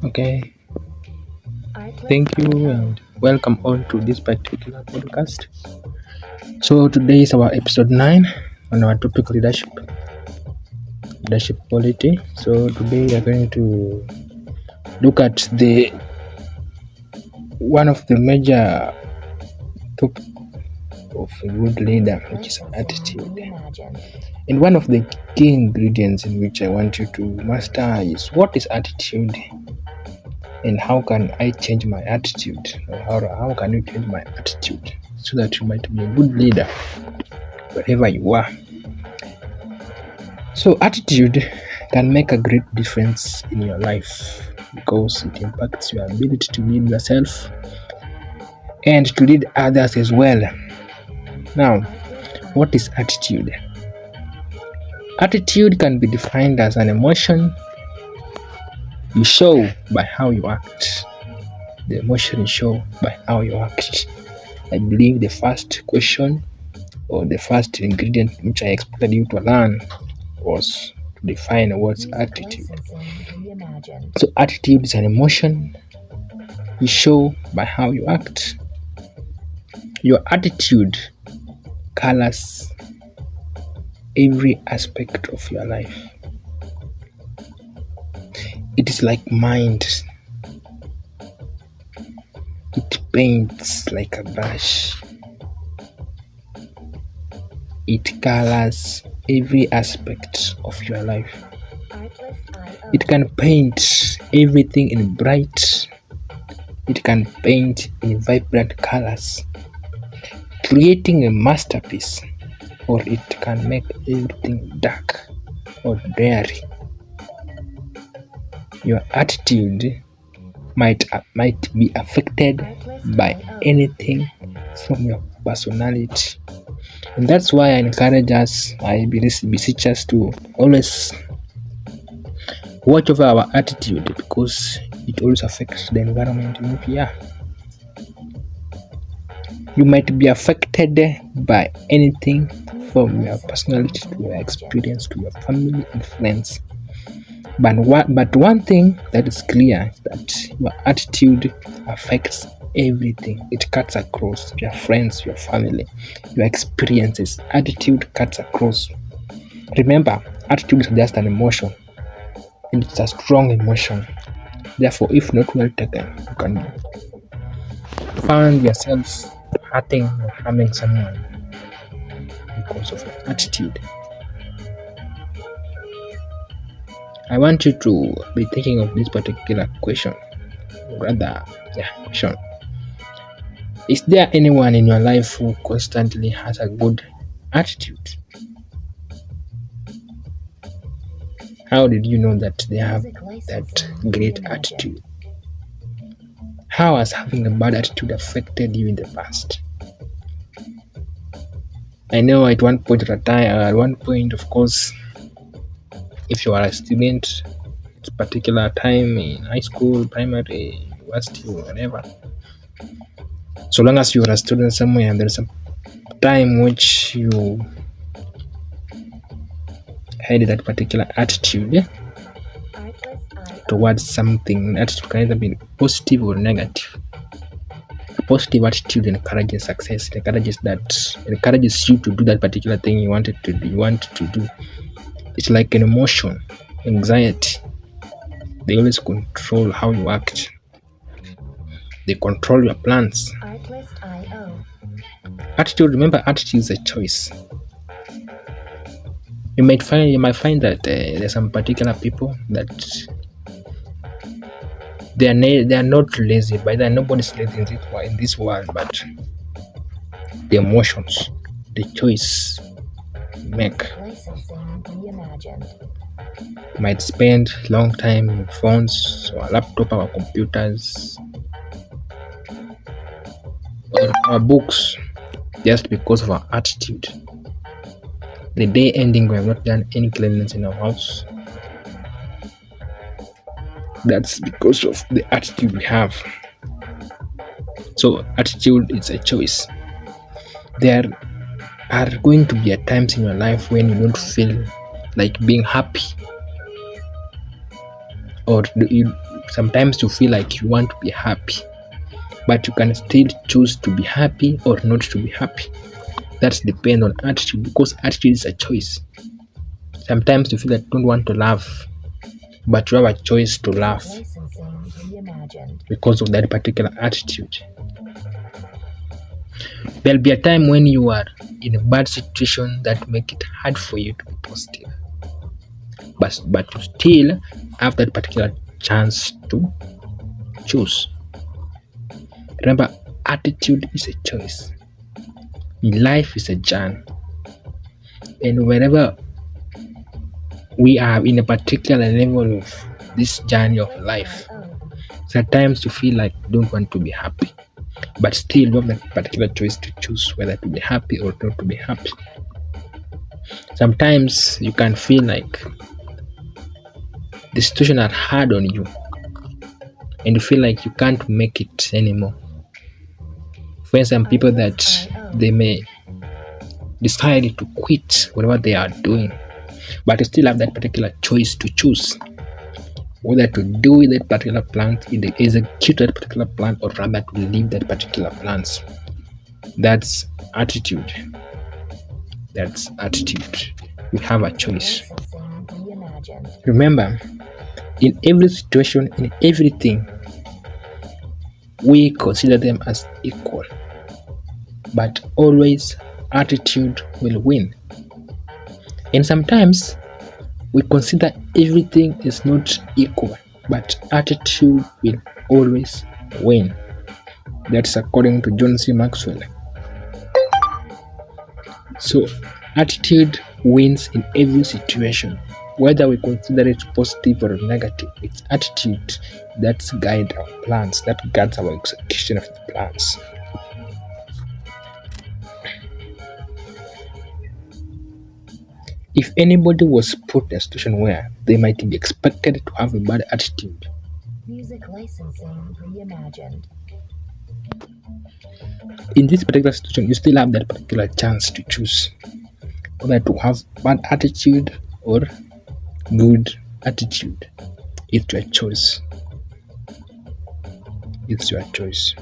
Okay, thank you and welcome all to this particular podcast. So today is our episode 9 on our topic leadership quality. So today we are going to look at the one of the major topic of a good leader, which is attitude. And one of the key ingredients in which I want you to master is what is attitude and how can I change my attitude, or how can you change my attitude so that you might be a good leader wherever you are. So attitude can make a great difference in your life because it impacts your ability to lead yourself and to lead others as well. Now, what is attitude? Attitude can be defined as an emotion you show by how you act. The emotion you show by how you act. I believe the first question or the first ingredient which I expected you to learn was to define what's attitude. So attitude is an emotion you show by how you act. Your attitude colors every aspect of your life. It is like mind. It paints like a brush. It colors every aspect of your life. It can paint everything in bright. It can paint in vibrant colors, creating a masterpiece, or it can make everything dark or dreary. Your attitude might be affected by anything from your personality. And that's why I beseech us to always watch over our attitude because it always affects the environment in which we are. You might be affected by anything from your personality to your experience to your family and friends. But one thing that is clear is that your attitude affects everything. It cuts across your friends, your family, your experiences. Attitude cuts across. Remember, attitude is just an emotion, and it's a strong emotion. Therefore, if not well taken, you can find yourself hurting or harming someone because of your attitude. I want you to be thinking of this particular question. Question. Is there anyone in your life who constantly has a good attitude? How did you know that they have that great attitude? How has having a bad attitude affected you in the past? I know at one point, of course, if you are a student, it's a particular time in high school, primary, university, or whatever. So long as you are a student somewhere, there's a time which you had that particular attitude towards something. Attitude can either be positive or negative. A positive attitude encourages success. It encourages you to do that particular thing you want to do. It's like an emotion, anxiety. They always control how you act. They control your plans. Attitude, remember, attitude is a choice. You might find that there's some particular people that they are not lazy, but nobody's lazy in this world, but the emotions, the choice make. Might spend long time in phones or laptop or computers or our books just because of our attitude. The day ending, we have not done any cleanliness in our house. That's because of the attitude we have. So attitude is a choice. There are going to be times in your life when you don't feel like being happy, or Sometimes you feel like you want to be happy, but you can still choose to be happy or not to be happy. That depends on attitude, because attitude is a choice. Sometimes you feel like you don't want to laugh, but you have a choice to laugh because of that particular attitude. There'll be a time when you are in a bad situation that make it hard for you to be positive, but you still have that particular chance to choose. Remember, attitude is a choice. Life is a journey, and wherever we are in a particular level of this journey of life, sometimes you feel like you don't want to be happy, but still you have that particular choice to choose whether to be happy or not to be happy. Sometimes you can feel like the situation are hard on you and you feel like you can't make it anymore. For some people that they may decide to quit whatever they are doing, but you still have that particular choice to choose whether to do that particular plan, either execute that particular plan, or rather to leave that particular plans. That's attitude. That's attitude. We have a choice. Remember, in every situation, in everything, we consider them as equal, but always attitude will win. And sometimes we consider everything is not equal, but attitude will always win. That's according to John C. Maxwell. So attitude wins in every situation, whether we consider it positive or negative. It's attitude that guides our plans, that guides our execution of the plans. If anybody was put in a situation where they might be expected to have a bad attitude, music licensing reimagined. In this particular situation, you still have that particular chance to choose whether to have bad attitude or good attitude. It's your choice. It's your choice.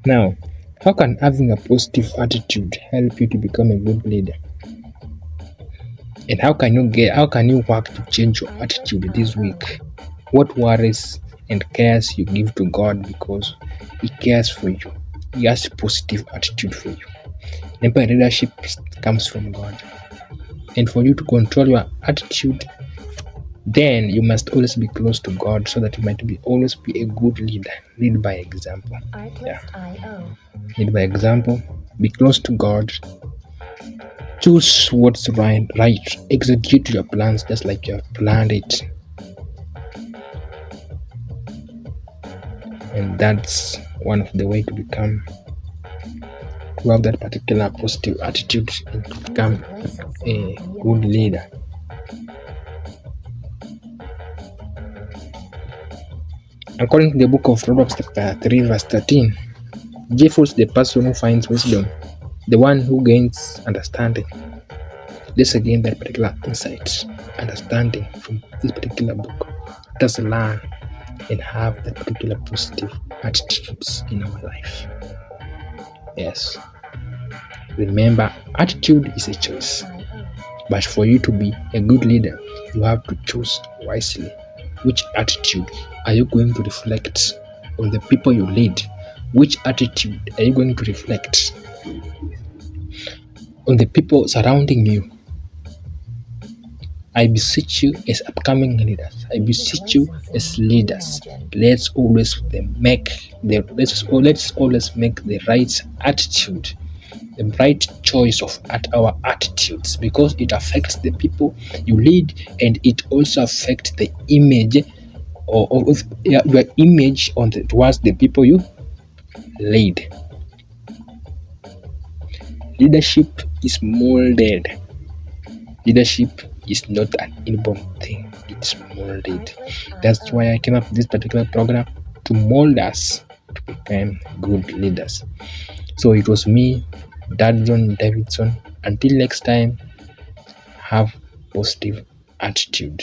Now, how can having a positive attitude help you to become a good leader? And how can you work to change your attitude this week? What worries and cares you give to God, because He cares for you. He has a positive attitude for you. Remember, leadership comes from God. And for you to control your attitude, then you must always be close to God, so that you might always be a good leader. Lead by example. Lead by example. Be close to God. Choose what's right. Execute your plans just like you have planned it. And that's one of the way to have that particular positive attitude and to become a good leader. According to the book of Proverbs chapter 3 verse 13, joyful is the person who finds wisdom, the one who gains understanding. Let's again that particular insight, understanding from this particular book. Let us learn and have that particular positive attitudes in our life. Yes. Remember, attitude is a choice. But for you to be a good leader, you have to choose wisely. Which attitude are you going to reflect on the people you lead? Which attitude are you going to reflect on the people surrounding you? I beseech you as upcoming leaders. I beseech you as leaders. Let's always make the right attitude, the right choice of our attitudes, because it affects the people you lead, and it also affects the image of your image towards the people you lead. Leadership is molded. Leadership is not an inborn thing, it's molded. That's why I came up with this particular program, to mold us to become good leaders. So it was me, Dad John Davidson. Until next time, have positive attitude.